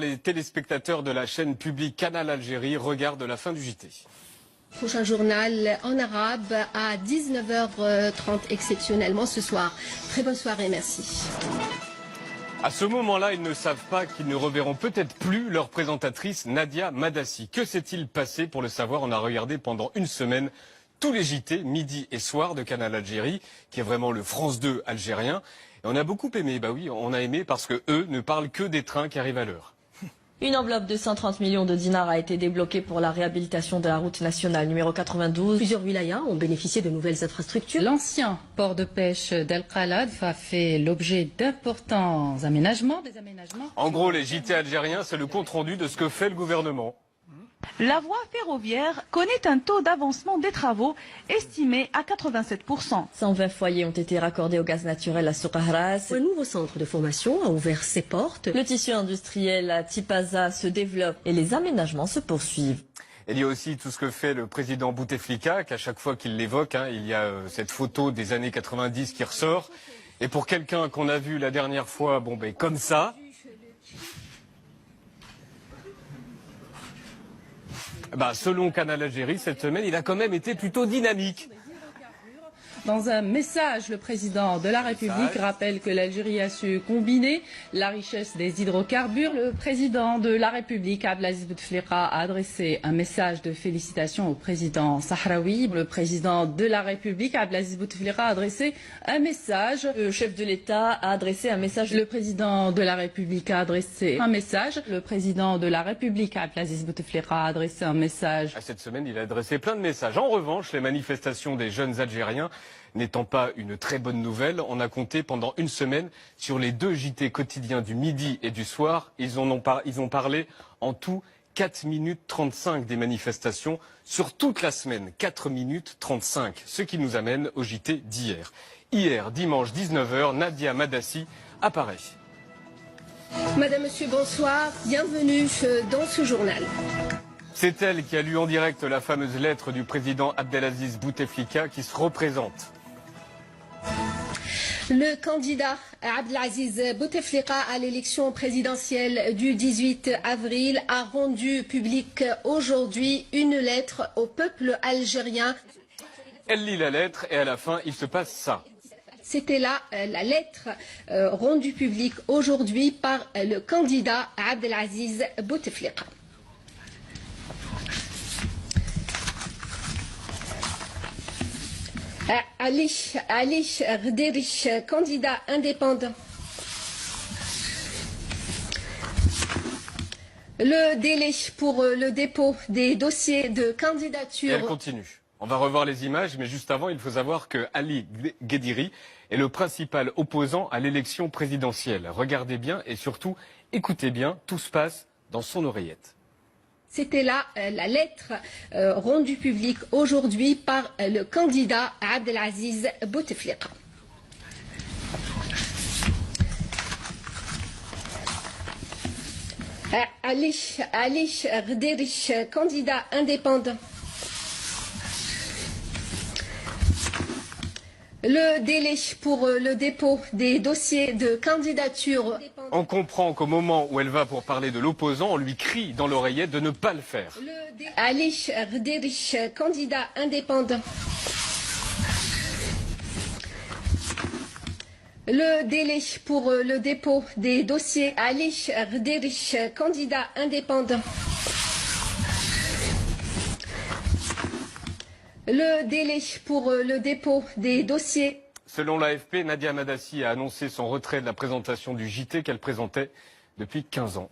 les téléspectateurs de la chaîne publique Canal Algérie regardent la fin du JT. Prochain journal en arabe à 19h30 exceptionnellement ce soir. Très bonne soirée, merci. À ce moment-là, ils ne savent pas qu'ils ne reverront peut-être plus leur présentatrice Nadia Madassi. Que s'est-il passé? Pour le savoir, on a regardé pendant une semaine tous les JT, midi et soir de Canal Algérie, qui est vraiment le France 2 algérien. Et on a beaucoup aimé, bah oui, on a aimé parce que eux ne parlent que des trains qui arrivent à l'heure. Une enveloppe de 130 millions de dinars a été débloquée pour la réhabilitation de la route nationale numéro 92. Plusieurs wilayas ont bénéficié de nouvelles infrastructures. L'ancien port de pêche d'El Khalad a fait l'objet d'importants aménagements. En gros, les JT algériens, c'est le compte-rendu de ce que fait le gouvernement. La voie ferroviaire connaît un taux d'avancement des travaux estimé à 87%. 120 foyers ont été raccordés au gaz naturel à Soukahras. Un nouveau centre de formation a ouvert ses portes. Le tissu industriel à Tipaza se développe et les aménagements se poursuivent. Il y a aussi tout ce que fait le président Bouteflika, qu'à chaque fois qu'il l'évoque, il y a cette photo des années 90 qui ressort. Et pour quelqu'un qu'on a vu la dernière fois, comme ça, selon Canal Algérie, cette semaine, il a quand même été plutôt dynamique. Dans un message, le président de la République rappelle que l'Algérie a su combiner la richesse des hydrocarbures. Le président de la République, Abdelaziz Bouteflika, a adressé un message de félicitations au président sahraoui. Le président de la République, Abdelaziz Bouteflika, a adressé un message. Le chef de l'État a adressé un message. Le président de la République a adressé un message. Le président de la République, Abdelaziz Bouteflika, a adressé un message. Cette semaine, il a adressé plein de messages. En revanche, les manifestations des jeunes Algériens n'étant pas une très bonne nouvelle, on a compté pendant une semaine sur les 2 JT quotidiens du midi et du soir. Ils ont parlé en tout 4 minutes 35 des manifestations sur toute la semaine. 4 minutes 35, ce qui nous amène au JT d'hier. Hier, dimanche 19h, Nadia Madassi apparaît. Madame, monsieur, bonsoir. Bienvenue dans ce journal. C'est elle qui a lu en direct la fameuse lettre du président Abdelaziz Bouteflika qui se représente. Le candidat Abdelaziz Bouteflika à l'élection présidentielle du 18 avril a rendu publique aujourd'hui une lettre au peuple algérien. Elle lit la lettre et à la fin, il se passe ça. C'était là la lettre rendue publique aujourd'hui par le candidat Abdelaziz Bouteflika. Ali Ghederi, candidat indépendant. Le délai pour le dépôt des dossiers de candidature. Et elle continue. On va revoir les images, mais juste avant, il faut savoir que Ali Ghederi est le principal opposant à l'élection présidentielle. Regardez bien et surtout, écoutez bien, tout se passe dans son oreillette. C'était là la lettre rendue publique aujourd'hui par le candidat Abdelaziz Bouteflika. Ali Ghederi, candidat indépendant. Le délai pour le dépôt des dossiers de candidature. On comprend qu'au moment où elle va pour parler de l'opposant, on lui crie dans l'oreillette de ne pas le faire. Ali Ghederi, candidat indépendant. Le délai pour le dépôt des dossiers. Ali Ghederi, candidat indépendant. Le délai pour le dépôt des dossiers. Selon l'AFP, Nadia Madassi a annoncé son retrait de la présentation du JT qu'elle présentait depuis 15 ans.